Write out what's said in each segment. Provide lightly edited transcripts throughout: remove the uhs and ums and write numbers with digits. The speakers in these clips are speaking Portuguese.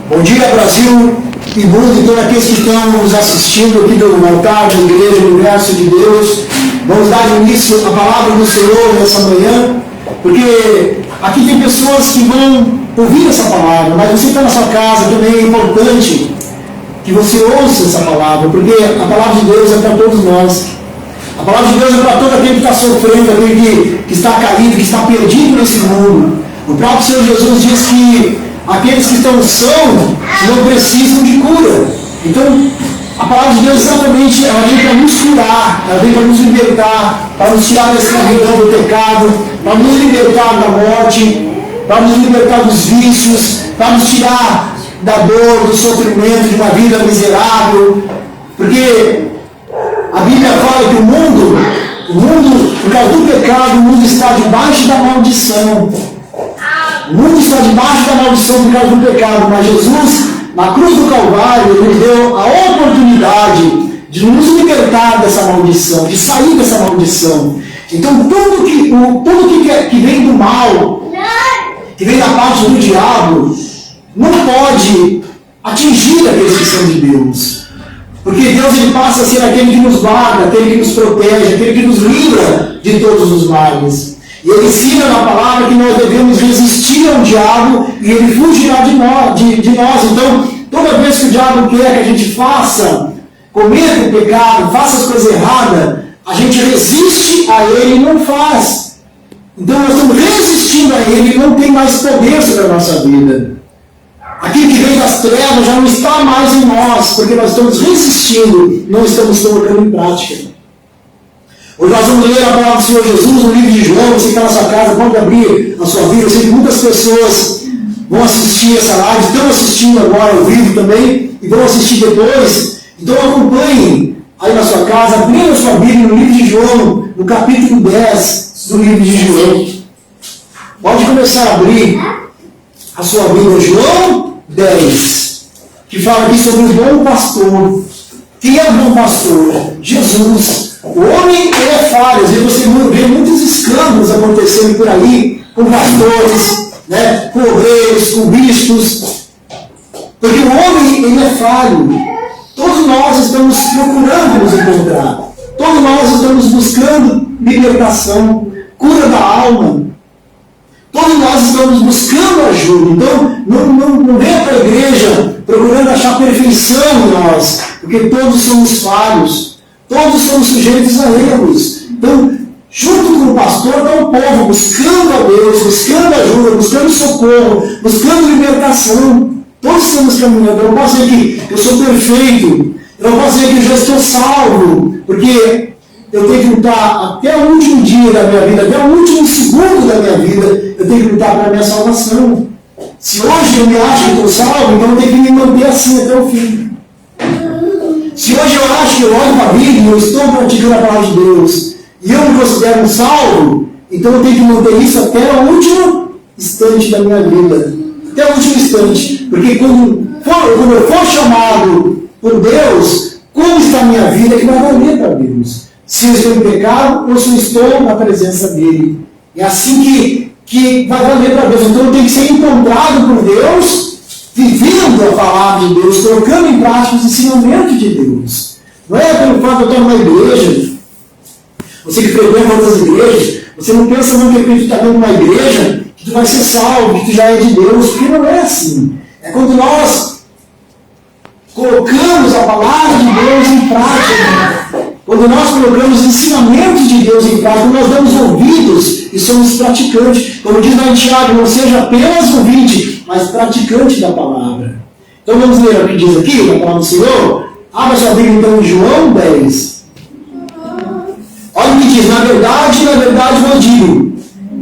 Bom dia, Brasil e mundo, e todos aqueles que estão nos assistindo aqui do altar da Igreja do Universo de Deus. Vamos dar início à palavra do Senhor nessa manhã, porque aqui tem pessoas que vão ouvir essa palavra, mas você está na sua casa também, é importante que você ouça essa palavra, porque a palavra de Deus é para todos nós. A palavra de Deus é para todo aquele que está sofrendo, aquele que está caído, que está perdido nesse mundo. O próprio Senhor Jesus diz que aqueles que estão sãos não precisam de cura. Então, a palavra de Deus exatamente, ela vem para nos curar, ela vem para nos libertar, para nos tirar da escravidão do pecado, para nos libertar da morte, para nos libertar dos vícios, para nos tirar da dor, do sofrimento, de uma vida miserável. Porque a Bíblia fala que o mundo, por causa do pecado, o mundo está debaixo da maldição. O mundo está debaixo da maldição por causa do pecado, mas Jesus, na cruz do Calvário, Ele nos deu a oportunidade de nos libertar dessa maldição, de sair dessa maldição. Então, tudo que vem do mal, que vem da parte do diabo, não pode atingir aqueles que são de Deus. Porque Deus, Ele passa a ser aquele que nos guarda, aquele que nos protege, aquele que nos livra de todos os males. E Ele ensina na palavra que nós devemos resistir ao diabo e ele fugirá de nós. Então, toda vez que o diabo quer que a gente cometa o pecado, faça as coisas erradas, a gente resiste a ele e não faz. Então, nós estamos resistindo a ele e não tem mais poder sobre a nossa vida. Aquilo que vem das trevas já não está mais em nós, porque nós estamos resistindo, não estamos colocando em prática. Hoje nós vamos ler a palavra do Senhor Jesus no livro de João. Você que está na sua casa, pode abrir a sua Bíblia. Eu sei que muitas pessoas vão assistir essa live, estão assistindo agora ao vivo também, e vão assistir depois. Então acompanhem aí na sua casa, abrindo a sua Bíblia no livro de João, no capítulo 10 do livro de João. Pode começar a abrir a sua Bíblia, João 10, que fala aqui sobre o bom pastor. Quem é o bom pastor? Jesus. O homem é falho. Às vezes você vê muitos escândalos acontecendo por aí, com pastores, com obreiros, com bispos. Porque o homem, ele é falho. Todos nós estamos procurando nos encontrar. Todos nós estamos buscando libertação, cura da alma. Todos nós estamos buscando ajuda. Então, não venha para a igreja procurando achar perfeição em nós, porque todos somos falhos. Todos somos sujeitos a erros. Então, junto com o pastor, está o povo buscando a Deus, buscando ajuda, buscando socorro, buscando libertação. Todos estamos caminhando. Eu não posso dizer que eu sou perfeito. Eu não posso dizer que eu já estou salvo, porque eu tenho que lutar até o último dia da minha vida, até o último segundo da minha vida, eu tenho que lutar pela minha salvação. Se hoje eu me acho que estou salvo, então eu tenho que me manter assim até o fim. Se hoje eu acho que eu olho para a Bíblia e eu estou praticando a palavra de Deus e eu me considero um salvo, então eu tenho que manter isso até o último instante da minha vida. Até o último instante. Porque quando eu for chamado por Deus, como está a minha vida, que vai valer para Deus. Se eu estou em pecado ou se eu estou na presença dEle. É assim que vai valer para Deus. Então eu tenho que ser encontrado por Deus, vivendo a palavra de Deus, colocando em prática os ensinamentos de Deus. Não é pelo fato de eu estar numa igreja, você que frequenta outras igrejas, você não pensa no que tu está dentro de uma igreja, que tu vai ser salvo, que tu já é de Deus, porque não é assim. É quando nós colocamos a palavra de Deus em prática, quando nós colocamos os ensinamentos de Deus em prática, quando nós damos ouvidos e somos praticantes. Como diz lá em Tiago, não seja apenas ouvinte, mas praticante da palavra. Então vamos ler o que diz aqui, na palavra do Senhor. Abra sua Bíblia então em João 10. Olha o que diz: na verdade vos digo,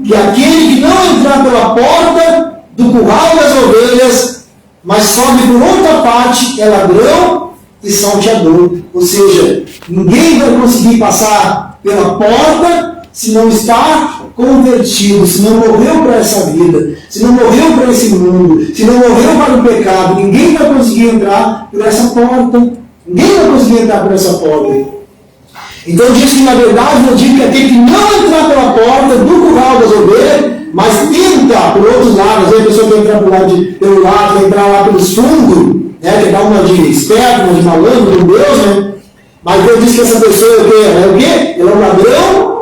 que aquele que não entrar pela porta do curral das ovelhas, mas sobe por outra parte, é ladrão e salteador. Ou seja, ninguém vai conseguir passar pela porta se não está convertido, se não morreu para essa vida, se não morreu para esse mundo, se não morreu para o pecado. Ninguém vai conseguir entrar por essa porta. Ninguém vai conseguir entrar por essa porta. Então diz que na verdade eu digo que aquele que não entrar pela porta do curral das ovelhas, mas tenta, por outros lados, às vezes a pessoa quer entrar pelo lado, quer entrar lá pelos fundos, né? Quer dar uma de esperto, uma de malandro, com Deus, né? Mas Deus diz que essa pessoa é o quê? Ele é um ladrão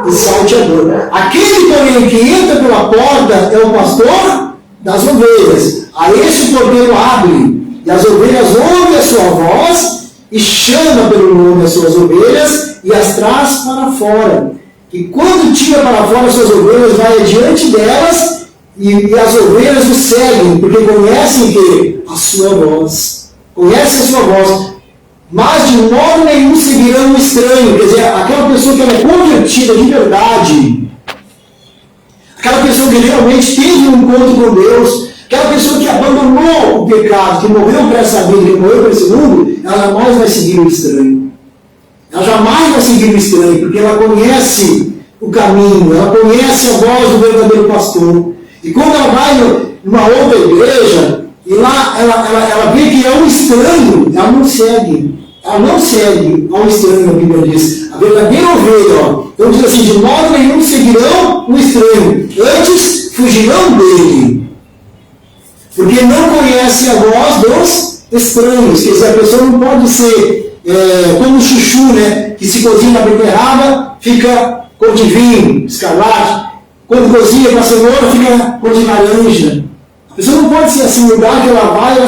e salteador. Aquele, porém, que entra pela porta é o pastor das ovelhas. A esse o porteiro abre, e as ovelhas ouvem a sua voz, e chama pelo nome as suas ovelhas, e as traz para fora. E quando tira para fora as suas ovelhas, vai adiante delas, e as ovelhas o seguem, porque conhecem que a sua voz. Conhecem a sua voz. Mas de modo nenhum seguirão o estranho. Quer dizer, aquela pessoa que ela é convertida de verdade, aquela pessoa que realmente teve um encontro com Deus, aquela pessoa que abandonou o pecado, que morreu para essa vida, que morreu para esse mundo, ela jamais vai seguir o estranho. Ela jamais vai seguir o estranho, porque ela conhece o caminho, ela conhece a voz do verdadeiro pastor. E quando ela vai numa outra igreja, e lá ela vê que é um estranho, ela não segue. Ela não segue ao estranho, a Bíblia diz. A verdadeira ovelha, então diz assim, de modo nenhum seguirão o estranho, antes fugirão dele. Porque não conhece a voz dos estranhos. Quer dizer, a pessoa não pode ser como o chuchu, né? Que se cozinha na beterraba, fica cor de vinho, escarlate. Quando cozinha com a cenoura, fica cor de laranja. A pessoa não pode ser assim, no lugar que ela vai, ela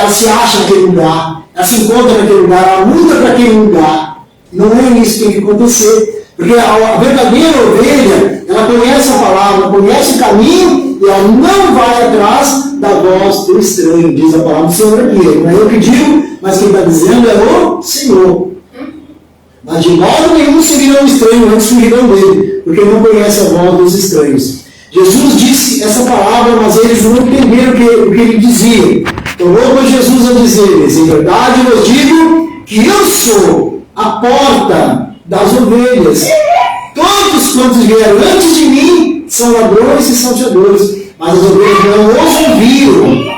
se acha naquele lugar. Ela se encontra naquele lugar, ela muda para aquele lugar. Não é isso que tem que acontecer. Porque a verdadeira ovelha, ela conhece a palavra, ela conhece o caminho, e ela não vai atrás da voz do estranho, diz a palavra do Senhor aqui. Não é eu que digo, mas quem está dizendo é o Senhor. Mas de modo nenhum seguirão o estranho, antes fugirão dele, porque não conhece a voz dos estranhos. Jesus disse essa palavra, mas eles não entenderam o que ele dizia. Tornou, pois, Jesus a dizer-lhes: em verdade eu vos digo que eu sou a porta das ovelhas. Todos quantos vieram antes de mim são ladrões e salteadores, mas as ovelhas não os ouviram.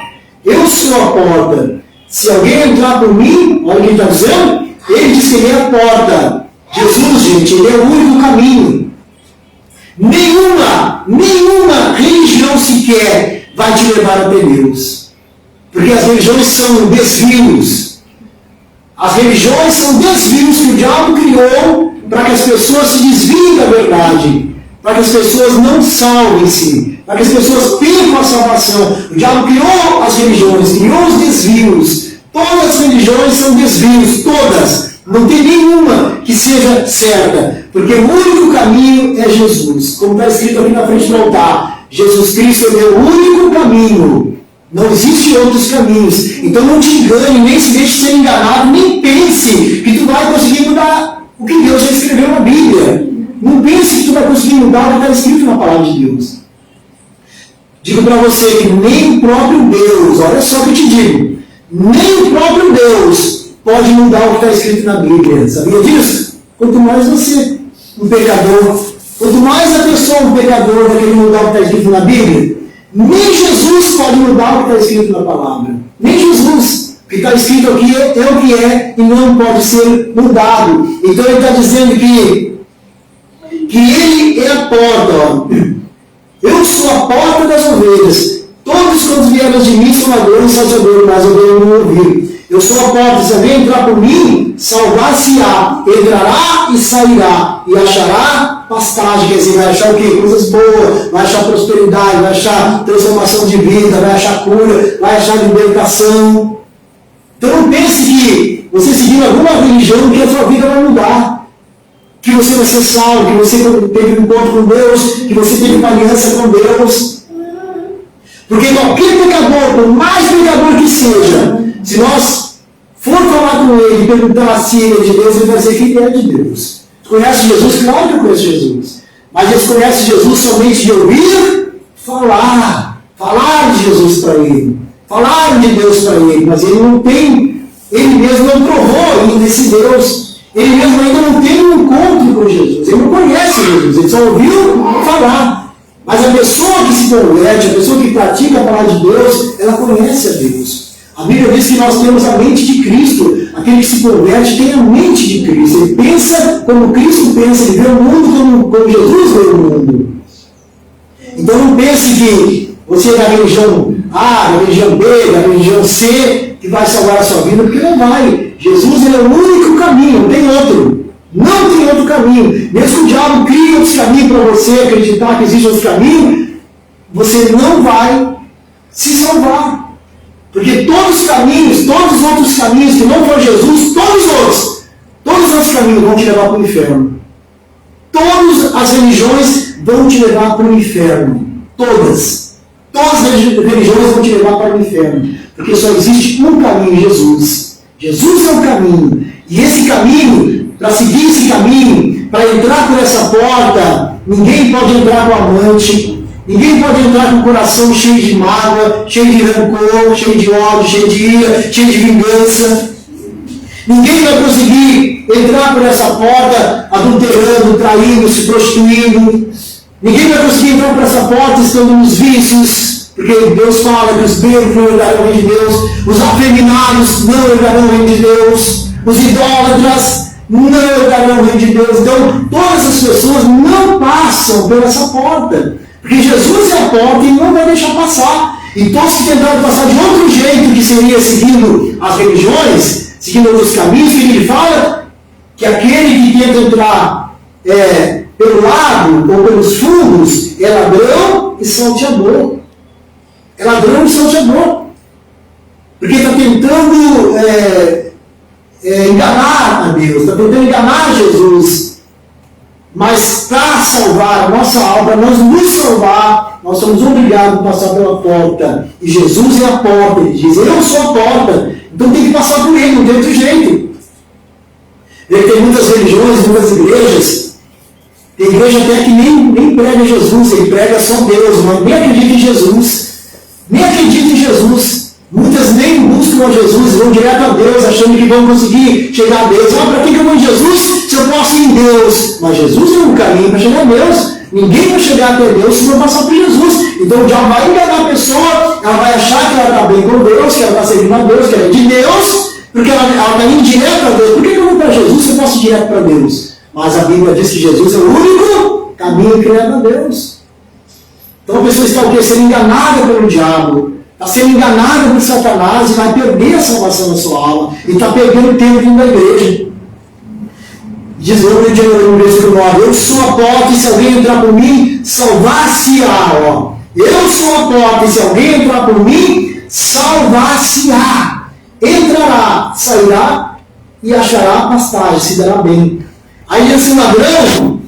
Eu sou a porta. Se alguém entrar por mim, olha o que ele está dizendo, ele diz que ele é a porta. Jesus, gente, ele é o único caminho. Nenhuma religião sequer vai te levar até Deus. Porque as religiões são desvios. As religiões são desvios que o diabo criou para que as pessoas se desviem da verdade. Para que as pessoas não salvem-se. Para que as pessoas percam a salvação. O diabo criou as religiões, criou os desvios. Todas as religiões são desvios, todas. Não tem nenhuma que seja certa, porque o único caminho é Jesus. Como está escrito aqui na frente do altar, Jesus Cristo é o único caminho. Não existem outros caminhos. Então não te engane, nem se deixe ser enganado, nem pense que tu vai conseguir mudar o que Deus já escreveu na Bíblia. Não pense que tu vai conseguir mudar o que está escrito na palavra de Deus. Digo para você que nem o próprio Deus, olha só o que eu te digo, nem o próprio Deus pode mudar o que está escrito na Bíblia. Sabia disso? Quanto mais você, um pecador, quanto mais a pessoa, um pecador, vai querer mudar o que está escrito na Bíblia, nem Jesus pode mudar o que está escrito na palavra. Nem Jesus. O que está escrito aqui é o que é e não pode ser mudado. Então ele está dizendo que ele é a porta. Ó. Eu sou a porta das ovelhas. Todos quantos vieram de mim são ladrões e salteadores, mas eu devo não ouvir. Eu sou a porta, se alguém entrar por mim, salvar-se-á, entrará e sairá, e achará pastagem, quer dizer, vai achar o quê? Coisas boas, vai achar prosperidade, vai achar transformação de vida, vai achar cura, vai achar libertação. Então não pense que você seguindo alguma religião que a sua vida vai mudar, que você vai ser salvo, que você teve um encontro com Deus, que você teve uma aliança com Deus. Porque qualquer pecador, por mais pecador que seja, se nós for falar com ele e perguntar se ele é de Deus, ele vai dizer que ele é de Deus. Tu conhece Jesus? Claro que eu conheço Jesus. Mas eles conhecem Jesus somente de ouvir falar. Falar de Jesus para ele. Falar de Deus para ele. Mas ele não tem, ele mesmo não provou ainda esse Deus. Ele mesmo ainda não tem um encontro com Jesus. Ele não conhece Jesus. Ele só ouviu falar. Mas a pessoa que se converte, a pessoa que pratica a palavra de Deus, ela conhece a Deus. A Bíblia diz que nós temos a mente de Cristo. Aquele que se converte tem a mente de Cristo. Ele pensa como Cristo pensa, ele vê o mundo como Jesus vê o mundo. Então não pense que você é da religião A, da religião B, da religião C, que vai salvar a sua vida, porque não vai. Jesus ele é o único caminho, não tem outro. Não tem outro caminho. Mesmo que o diabo crie outros caminhos para você acreditar que existe outro caminho, você não vai se salvar. Porque todos os caminhos, todos os outros caminhos que não for Jesus, todos os outros caminhos vão te levar para o inferno. Todas as religiões vão te levar para o inferno. Todas as religiões vão te levar para o inferno. Porque só existe um caminho, Jesus. Jesus é o caminho. E esse caminho, para seguir esse caminho, para entrar por essa porta, ninguém pode entrar com amante, ninguém pode entrar com o coração cheio de mágoa, cheio de rancor, cheio de ódio, cheio de ira, cheio de vingança. Ninguém vai conseguir entrar por essa porta adulterando, traindo, se prostituindo. Ninguém vai conseguir entrar por essa porta estando nos vícios, porque Deus fala que os bêbados não herdarão o reino de Deus, os afeminados não herdarão o reino de Deus, os idólatras não herdarão o reino de Deus. Então, todas as pessoas não passam por essa porta, porque Jesus é a porta e não vai deixar passar. E todos que tentaram passar de outro jeito, que seria seguindo as religiões, seguindo outros caminhos, que ele fala que aquele que tenta entrar pelo lado ou pelos fundos é ladrão e salteador. É ladrão e salteador. Porque está tentando enganar a Deus, está tentando enganar Jesus. Mas para salvar a nossa alma, para nós nos salvar, nós somos obrigados a passar pela porta. E Jesus é a porta, ele diz, eu sou a porta. Então tem que passar por ele, não tem outro jeito. Tem muitas religiões, muitas igrejas. Tem igreja até que nem prega Jesus, ele prega só Deus, mas nem acredita em Jesus. Nem acredita em Jesus. Muitas nem buscam a Jesus, vão direto a Deus, achando que vão conseguir chegar a Deus. Para que eu vou em Jesus se eu posso ir em Deus? Mas Jesus é um caminho para chegar a Deus. Ninguém vai chegar até Deus se não passar por Jesus. Então o diabo vai enganar a pessoa, ela vai achar que ela está bem com Deus, que ela está servindo a Deus, que ela é de Deus, porque ela está indo direto a Deus. Por que eu vou para Jesus se eu posso ir direto para Deus? Mas a Bíblia diz que Jesus é o único caminho que leva a Deus. Então a pessoa está o quê? Sendo enganada pelo diabo, está sendo enganada por Satanás e vai perder a salvação da sua alma e está perdendo o tempo vindo da igreja. Diz no versículo 9, eu sou a porta e se alguém entrar por mim, salvar-se-á. Eu sou a porta e se alguém entrar por mim, salvar-se-á. Entrará, sairá e achará pastagem, se dará bem. Aí esse ladrão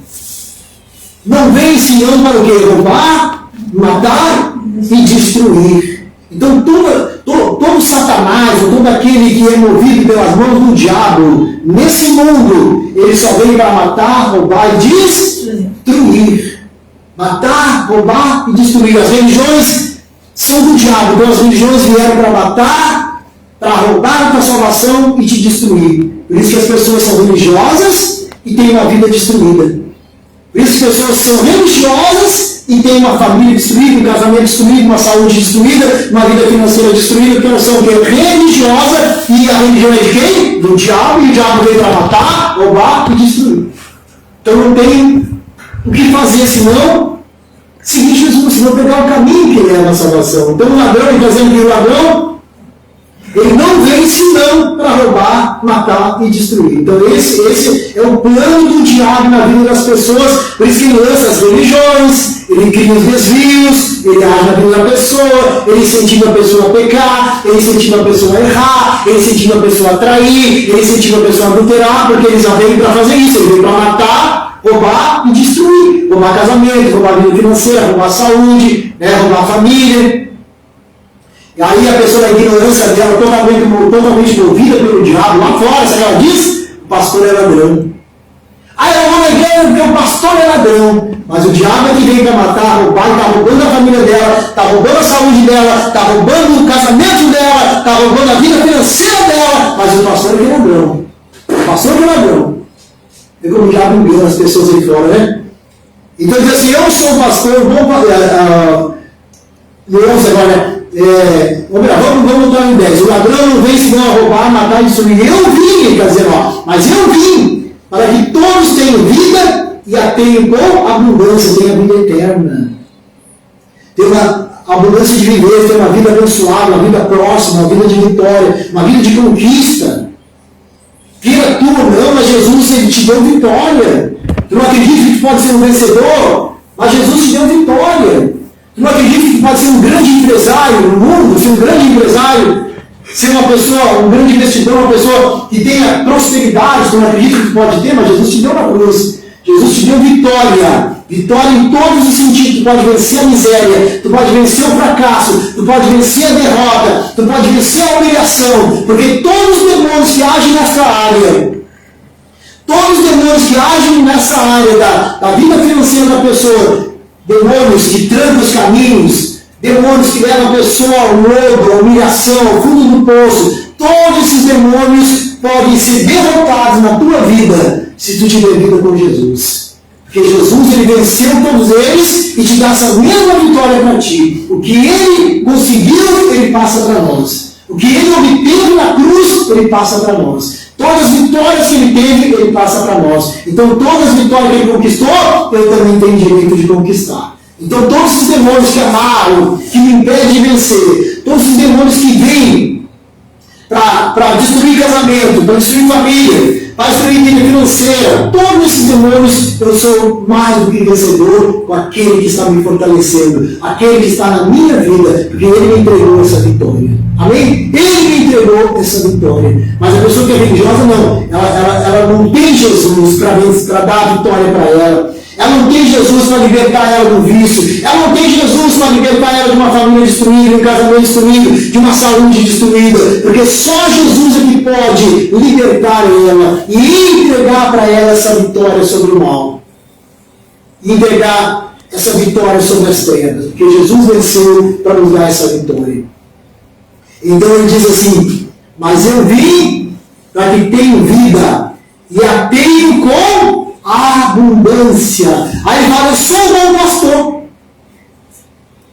não vem senão para o quê? Roubar, matar e destruir. Então todo Satanás, ou todo aquele que é movido pelas mãos do diabo, nesse mundo, ele só vem para matar, roubar e destruir. Matar, roubar e destruir. As religiões são do diabo, então as religiões vieram para matar, para roubar a tua salvação e te destruir. Por isso que as pessoas são religiosas e têm uma vida destruída. Por isso que as pessoas são religiosas e têm uma família destruída, um casamento destruído, uma saúde destruída, uma vida financeira destruída, porque elas são religiosa e a religião é de quem? Do diabo, e o diabo veio para matar, roubar e destruir. Então não tem o que fazer senão seguir Jesus, senão pegar o caminho que leva à salvação. Então o ladrão, ele está dizendo que o ladrão, ele não vem senão para roubar, matar e destruir. Então esse é o plano do diabo na vida das pessoas. Por isso que ele lança as religiões, ele cria os desvios, ele age na vida da pessoa, ele incentiva a pessoa a pecar, ele incentiva a pessoa a errar, ele incentiva a pessoa a trair, ele incentiva a pessoa a adulterar, porque eles já vêm para fazer isso, ele vem para matar, roubar e destruir. Roubar casamento, roubar a vida financeira, roubar a saúde, roubar a família. E aí a pessoa, na ignorância dela, totalmente movida pelo diabo, lá fora, sabe o que ela diz? O pastor é ladrão. Aí ela vai na igreja porque o pastor é ladrão. Mas o diabo é que vem para matar, roubar, está roubando a família dela, está roubando a saúde dela, está roubando o casamento dela, está roubando a vida financeira dela. Mas o pastor é que é ladrão. O pastor é que é ladrão. É como o diabo engana as pessoas aí fora, né? Então ele diz assim, eu sou o pastor, vamos entrar em 10. O ladrão não vem senão a roubar, matar e destruir. Eu vim, ele está dizendo, mas eu vim para que todos tenham vida e a tenham com abundância, tenham vida eterna. ter uma abundância de viver, ter uma vida abençoada, uma vida próxima, uma vida de vitória, uma vida de conquista. Queira tu ou não, mas Jesus ele te deu vitória. Tu não acredita que tu pode ser um vencedor, mas Jesus te deu vitória. Tu não acredita que tu pode ser um grande empresário no mundo, ser um grande empresário, ser uma pessoa, um grande investidor, uma pessoa que tenha prosperidade, tu não acredita que tu pode ter, mas Jesus te deu na cruz. Jesus te deu vitória. Vitória em todos os sentidos. Tu pode vencer a miséria, tu pode vencer o fracasso, tu pode vencer a derrota, tu pode vencer a humilhação, porque todos os demônios que agem nessa área, todos os demônios que agem nessa área da vida financeira da pessoa, demônios que trancam os caminhos, demônios que levam a pessoa ao lodo, à humilhação, ao fundo do poço, todos esses demônios podem ser derrotados na tua vida se tu tiver vida com Jesus. Porque Jesus ele venceu todos eles e te dá essa mesma vitória para ti. O que ele conseguiu, ele passa para nós. O que ele obteve na cruz, ele passa para nós. Todas as vitórias que ele teve, ele passa para nós. Então todas as vitórias que ele conquistou, eu também tenho direito de conquistar. Então todos os demônios que amaram, que me impedem de vencer, todos os demônios que vêm para destruir casamento, para destruir família, para destruir vida financeira, todos esses demônios, eu sou mais do que vencedor com aquele que está me fortalecendo, aquele que está na minha vida, porque ele me entregou essa vitória. Amém? Ele me entregou essa vitória. Mas a pessoa que é religiosa, não. Ela não tem Jesus para dar a vitória para ela. Ela não tem Jesus para libertar ela do vício. Ela não tem Jesus para libertar ela de uma família destruída, de um casamento destruído, de uma saúde destruída. Porque só Jesus é que pode libertar ela e entregar para ela essa vitória sobre o mal. E entregar essa vitória sobre as trevas. Porque Jesus venceu para nos dar essa vitória. Então ele diz assim: mas eu vim para que tenham vida e a tenham com abundância. Aí ele fala: eu sou o bom pastor.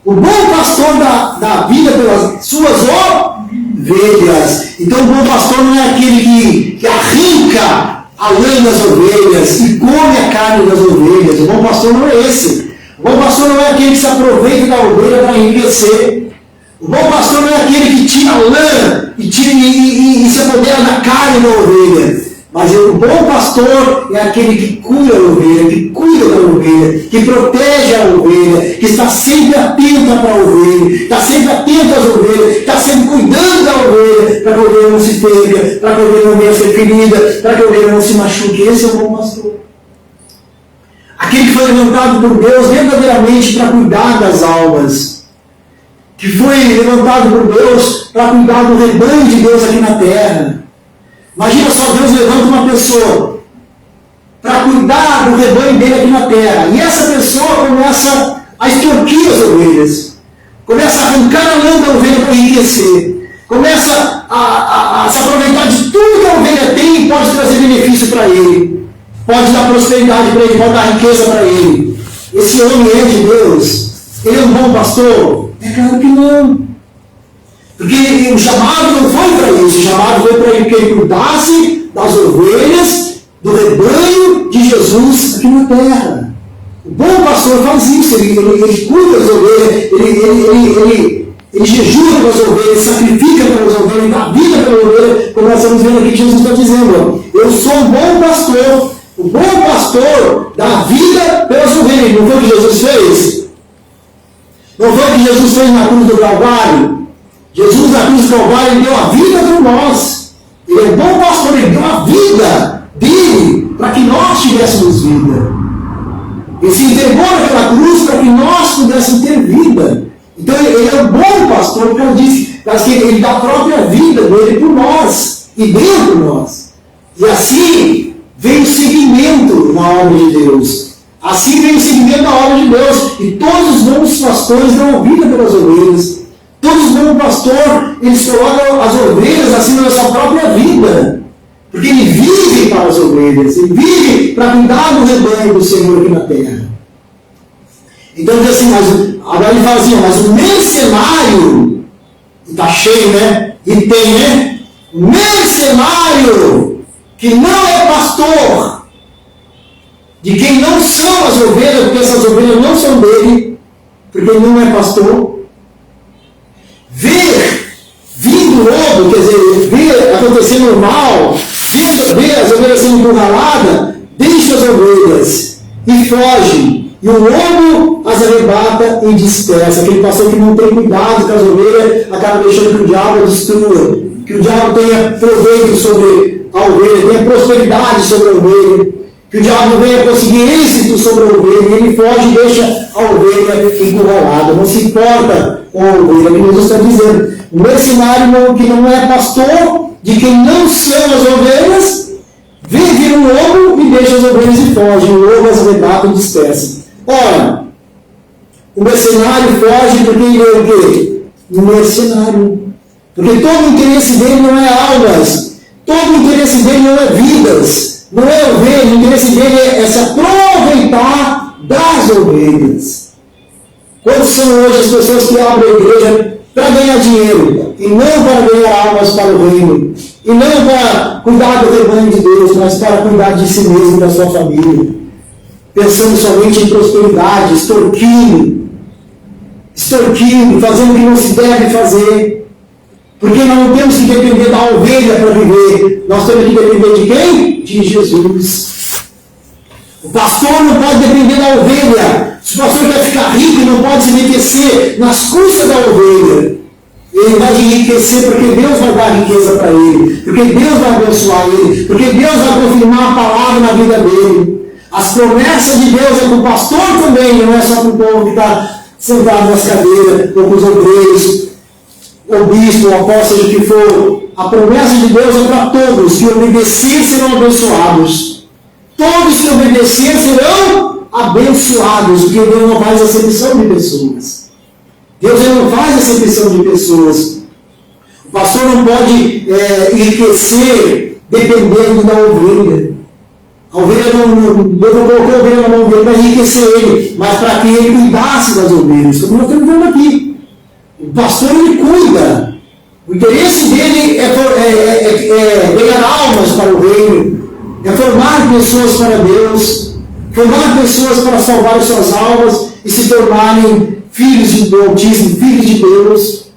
O bom pastor da vida pelas suas ovelhas. Então o bom pastor não é aquele que arranca a lã das ovelhas e come a carne das ovelhas. O bom pastor não é esse. O bom pastor não é aquele que se aproveita da ovelha para enriquecer. O bom pastor não é aquele que tira a lã e se apodera da carne da ovelha. Mas o bom pastor é aquele que cuida da ovelha, que protege a ovelha, que está sempre atento para a ovelha, está sempre atento às ovelhas, está sempre cuidando da ovelha, para que a ovelha não se perca, para que a ovelha não venha ser ferida, para que a ovelha não se machuque. Esse é o bom pastor. Aquele que foi levantado por Deus verdadeiramente para cuidar das almas, que foi levantado por Deus para cuidar do rebanho de Deus aqui na terra. Imagina só, Deus levanta uma pessoa para cuidar do rebanho dele aqui na terra. E essa pessoa começa a extorquir as ovelhas. Começa a arrancar a lã da ovelha para enriquecer. Começa a se aproveitar de tudo que a ovelha tem e pode trazer benefício para ele. Pode dar prosperidade para ele, pode dar riqueza para ele. Esse homem é de Deus. Ele é um bom pastor? É claro que não. Porque o chamado não foi para isso, o chamado foi para que ele cuidasse das ovelhas, do rebanho de Jesus aqui na terra. O bom pastor faz isso, ele cuida das ovelhas, ele jejua pelas ovelhas, sacrifica pelas ovelhas, dá vida pelas ovelhas, como nós estamos vendo aqui que Jesus está dizendo. Eu sou um bom pastor, o bom pastor dá vida pelas ovelhas. Não foi o que Jesus fez? Não foi o que Jesus fez na cruz do Calvário? Jesus na cruz do Calvário, ele deu a vida por nós. Ele é bom pastor, ele deu a vida dele para que nós tivéssemos vida. Ele se entregou naquela cruz para que nós pudéssemos ter vida. Então ele é um bom pastor, porque ele disse, que ele dá a própria vida dele por nós e dentro de nós. E assim vem o seguimento na obra de Deus. Assim vem o seguimento da obra de Deus. E todos os bons pastores dão a vida pelas ovelhas. Todos os bons pastores, eles colocam as ovelhas acima da sua própria vida. Porque ele vive para as ovelhas. Ele vive para cuidar do rebanho do Senhor aqui na terra. Então diz assim, agora ele fala assim, mas o mercenário, está cheio, né? E tem, né? O mercenário, que não é pastor, de quem não são as ovelhas, porque essas ovelhas não são dele, porque ele não é pastor. Ver vindo lobo, quer dizer, ver acontecendo o mal, ver as ovelhas sendo encurraladas, deixa as ovelhas e foge. E o lobo as arrebata e dispersa. Aquele pastor que não tem cuidado com as ovelhas acaba deixando que o diabo destrua, que o diabo tenha proveito sobre a ovelha, tenha prosperidade sobre a ovelha, que o diabo venha conseguir êxito sobre a ovelha, e ele foge e deixa a ovelha encurralada. Não se importa com a ovelha, que Jesus está dizendo. Um mercenário que não é pastor, de quem não são as ovelhas, vem vir um lobo e deixa as ovelhas e foge. O lobo as arrebata e dispersa. Ora, o mercenário foge porque ele é o quê? Um mercenário. Porque todo o interesse dele não é almas, todo o interesse dele não é vidas, não é ovelha, o interesse dele é se aproveitar das ovelhas. Quantas são hoje as pessoas que abrem a igreja para ganhar dinheiro, e não para ganhar almas para o reino, e não para cuidar do rebanho de Deus, mas para cuidar de si mesmo e da sua família, pensando somente em prosperidade, extorquindo, fazendo o que não se deve fazer. Porque nós não temos que depender da ovelha para viver, nós temos que depender de quem? De Jesus. O pastor não pode depender da ovelha. Se o pastor quer ficar rico, não pode se enriquecer nas custas da ovelha. Ele vai enriquecer porque Deus vai dar riqueza para ele, porque Deus vai abençoar ele, porque Deus vai confirmar a palavra na vida dele. As promessas de Deus é para o pastor também, não é só para o povo que está sentado nas cadeiras, ou para os obreiros, o bispo, o apóstolo, seja o que for. A promessa de Deus é para todos, que obedecer serão abençoados. Todos que obedecer serão abençoados, porque Deus não faz acepção de pessoas. Deus não faz acepção de pessoas. O pastor não pode enriquecer dependendo da ovelha. A ovelha Deus não colocou a ovelha na mão dele para enriquecer ele, mas para que ele cuidasse das ovelhas. Como nós estamos vendo aqui. O pastor, ele cuida. O interesse dele é ganhar almas para o reino, é formar pessoas para Deus, formar pessoas para salvar as suas almas e se tornarem filhos do Altíssimo, filhos de Deus.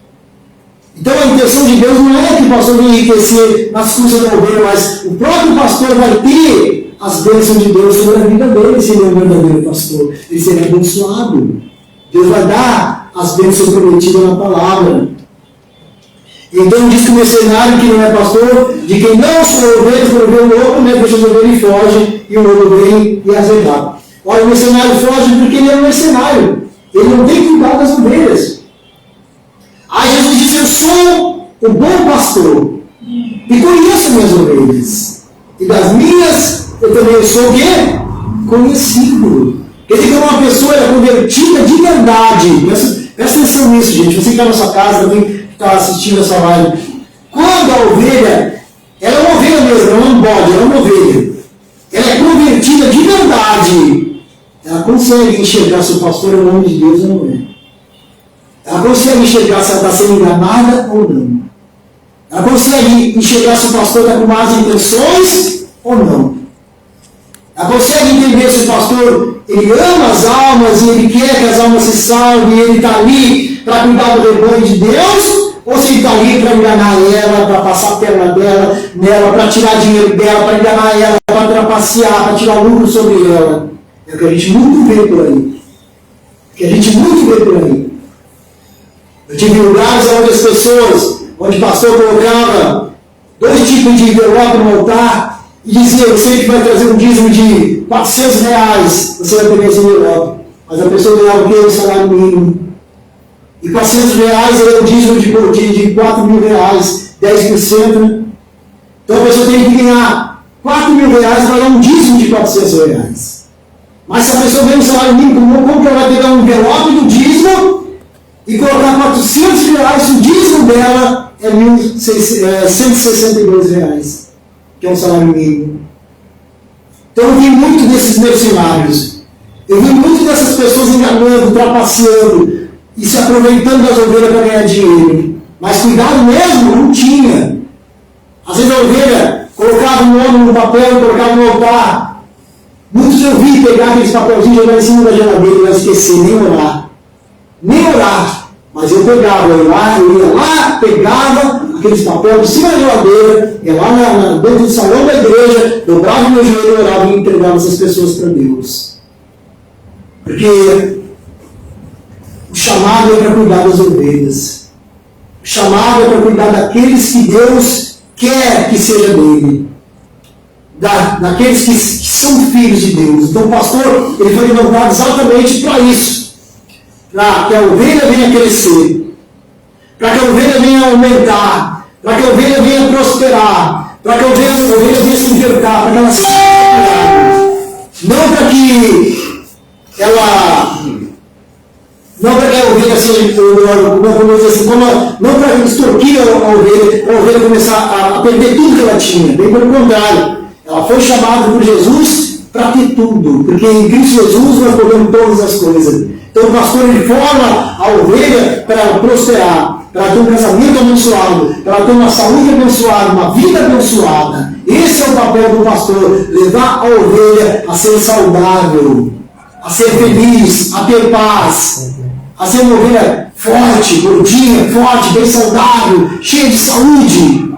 Então a intenção de Deus não é que o pastor venha enriquecer nas custas da ovelha, mas o próprio pastor vai ter as bênçãos de Deus sobre a vida dele, se ele é um verdadeiro pastor. Ele será abençoado. Deus vai dar as bênçãos prometidas na palavra. Então diz que o mercenário que não é pastor, de quem não são ovelhas, quando vê o lobo, deixa as ovelhas e foge, e o lobo vem e as arrebata. Olha, o mercenário foge porque ele é um mercenário. Ele não tem cuidado das ovelhas. Aí Jesus diz: eu sou o bom pastor e conheço minhas ovelhas. E das minhas eu também sou o quê? Conhecido. Quer dizer que uma pessoa é convertida de verdade. Presta atenção nisso, gente. Você que está na sua casa também, que está assistindo essa live. Quando a ovelha, ela é uma ovelha mesmo, ela não é um bode, ela é uma ovelha. Ela é convertida de verdade. Ela consegue enxergar se o pastor é o nome de Deus ou não é. Ela consegue enxergar se ela está sendo enganada ou não. Ela consegue enxergar se o pastor está com más intenções ou não. Ela consegue entender se o pastor ele ama as almas e ele quer que as almas se salvem e ele está ali para cuidar do rebanho de Deus, ou se ele está ali para enganar ela, para passar a perna nela, para tirar dinheiro dela, para enganar ela, para trapacear, para tirar lucro sobre ela. É o que a gente muito vê por aí. Eu tive lugares onde as pessoas, onde o pastor colocava 2 tipos de envelope no altar e dizia: você que vai trazer um dízimo de R$400, você vai pegar esse envelope. Mas a pessoa ganhava o quê? O salário mínimo. E R$400 era o dízimo de R$4.000, 10%. Né? Então a pessoa tem que ganhar R$4.000 para dar um dízimo de R$400. Mas se a pessoa ganha um salário mínimo, como que ela vai pegar um envelope do dízimo e colocar R$400 se o dízimo dela é R$162, que é um salário mínimo? Então eu vi muito desses mercenários. Eu vi muito dessas pessoas enganando, trapaceando e se aproveitando das ovelhas para ganhar dinheiro. Mas cuidado mesmo, não tinha. Às vezes a ovelha colocava o nome no papel e colocava no altar. Muitos eu vi pegar aqueles papelzinhos e jogar em cima da geladeira e não esquecer, nem orar. nem orar. Mas eu pegava, eu ia lá, pegava aqueles papéis de cima da geladeira, ia lá dentro do salão da igreja, dobrava meu joelho, orava e entregava essas pessoas para Deus. Porque o chamado é para cuidar das ovelhas. O chamado é para cuidar daqueles que Deus quer que seja dele. Daqueles que são filhos de Deus. Então o pastor, ele foi levantado exatamente para isso. Para que a ovelha venha crescer. Para que a ovelha venha aumentar. Para que a ovelha venha prosperar. Para que a ovelha venha se libertar. Para que ela seja prosperada. Não para que ela... Não para que a ovelha seja, não para extorquir a ovelha, para a ovelha começar a perder tudo que ela tinha. Bem pelo contrário. Ela foi chamada por Jesus para ter tudo. Porque em Cristo Jesus nós podemos todas as coisas. Então o pastor ele forma a ovelha para ela prosperar, para ela ter um casamento abençoado, para ela ter uma saúde abençoada, uma vida abençoada. Esse é o papel do pastor, levar a ovelha a ser saudável, a ser feliz, a ter paz, a ser uma ovelha forte, gordinha, forte, bem saudável, cheia de saúde.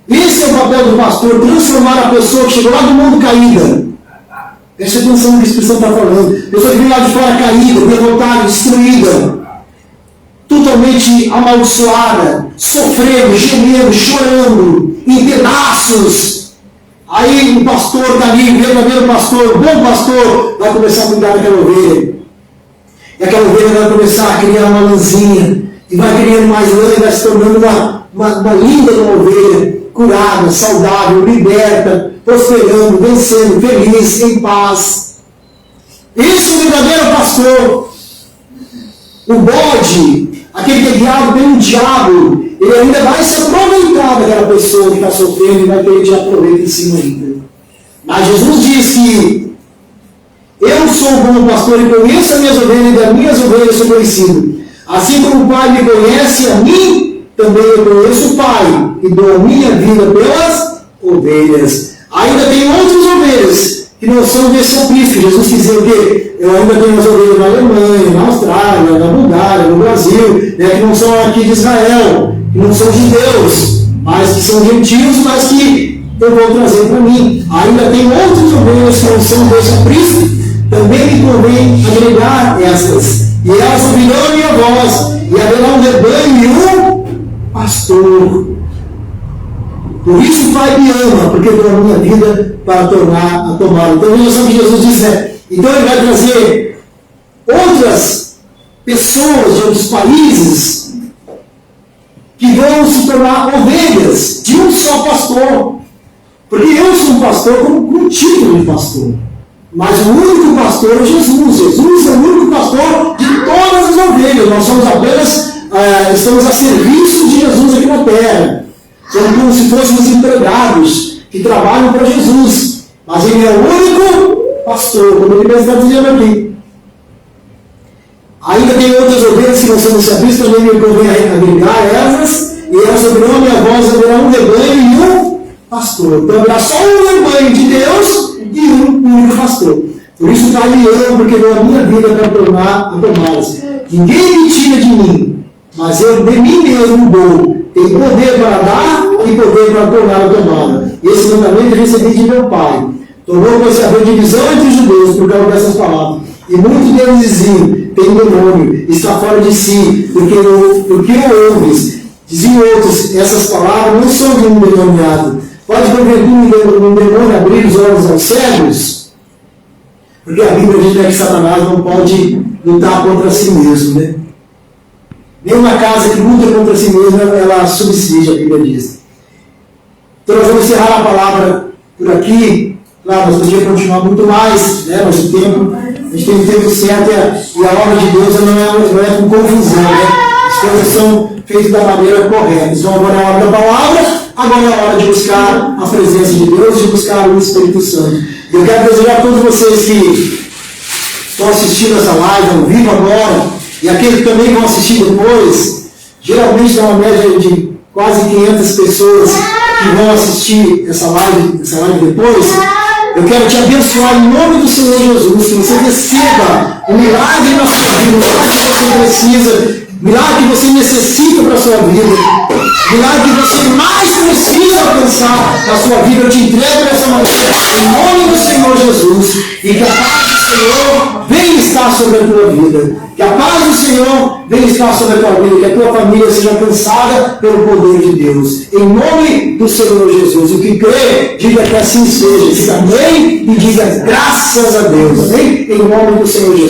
Esse é o papel do pastor, transformar a pessoa que chegou lá do mundo caída. Preste atenção no que a Espírito Santo está falando. A pessoa que vem lá de fora caída, derrotada, destruída, totalmente amaldiçoada, sofrendo, gemendo, chorando, em pedaços. Aí o pastor está ali, o verdadeiro pastor, o bom pastor, vai começar a cuidar daquela ovelha. E aquela ovelha vai começar a criar uma lãzinha, e vai criando mais lã, e vai se tornando uma linda ovelha, curada, saudável, liberta, prosperando, vencendo, feliz, em paz. Esse é o verdadeiro pastor. O bode, aquele que é guiado pelo diabo, ele ainda vai se aproveitar daquela pessoa que está sofrendo e vai querer te aproveitar em cima ainda. Mas Jesus diz que eu sou o bom pastor e conheço as minhas ovelhas e das minhas ovelhas sou conhecido. Assim como o Pai me conhece, a mim também eu conheço o Pai e dou a minha vida pelas ovelhas. Ainda tem outras ovelhas que não são desse aprisco. Jesus quis dizer o quê? Eu ainda tenho as ovelhas na Alemanha, na Austrália, na Bulgária, no Brasil, né, que não são aqui de Israel, que não são judeus, mas que são gentios, mas que eu vou trazer para mim. Ainda tem outras ovelhas que não são desse aprisco, também me convém agregar estas. E elas ouvirão a minha voz, e haverá um rebanho e um pastor. Por isso o Pai me ama, porque deu a minha vida para tornar a tomar. Então veja só o que Jesus diz, né? Então ele vai trazer outras pessoas de outros países que vão se tornar ovelhas de um só pastor. Porque eu sou um pastor com um título de pastor. Mas o único pastor é Jesus. Jesus é o único pastor de todas as ovelhas. Nós somos apenas, estamos a serviço de Jesus aqui na terra. Somos como se fôssemos empregados que trabalham para Jesus. Mas ele é o único pastor, como ele mesmo está dizendo aqui. Ainda tem outras ovelhas que não são serviço, também me convém agregar elas, e elas ouvirão a minha voz, haverá um rebanho e um pastor. Então haverá só um rebanho de Deus e um único pastor. Por isso o Pai me ama, porque deu a minha vida para tornar a tomá-las. Ninguém me tira de mim, mas eu de mim mesmo dou. Tem poder para dar e poder para tornar a tomá-la. Esse mandamento eu recebi de meu Pai. Tornou pois haver divisão entre os judeus por causa dessas palavras. E muitos deles diziam, tem demônio, está fora de si, porque o ouves. Diziam outros, essas palavras não são de um endemoniado. Pode porventura um demônio abrir os olhos aos cegos? Porque a Bíblia diz que Satanás não pode lutar contra si mesmo, né? Nenhuma casa que luta contra si mesma, ela subsiste, a Bíblia diz. Então nós vamos encerrar a palavra por aqui. Claro, nós podíamos continuar muito mais, né? Mas o tempo, a gente tem o tempo certo e a obra de Deus não é com confusão, né? As coisas são feitas da maneira correta. Então agora é a hora da palavra, agora é a hora de buscar a presença de Deus, de buscar o Espírito Santo. Eu quero desejar a todos vocês que estão assistindo essa live ao vivo agora, e aqueles que também vão assistir depois, geralmente dá uma média de quase 500 pessoas que vão assistir essa live depois. Eu quero te abençoar em nome do Senhor Jesus, que você receba o milagre na sua vida, o milagre que você precisa, o milagre que você necessita para a sua vida, o milagre que você mais precisa alcançar na sua vida. Eu te entrego nessa manhã, em nome do Senhor Jesus, e que a paz do Senhor venha estar sobre a tua vida. Que a paz do Senhor venha estar sobre a tua vida, que a tua família seja alcançada pelo poder de Deus. Em nome do Senhor Jesus. O que crê, diga que assim seja. Diga amém e diga graças a Deus. Amém? Em nome do Senhor Jesus.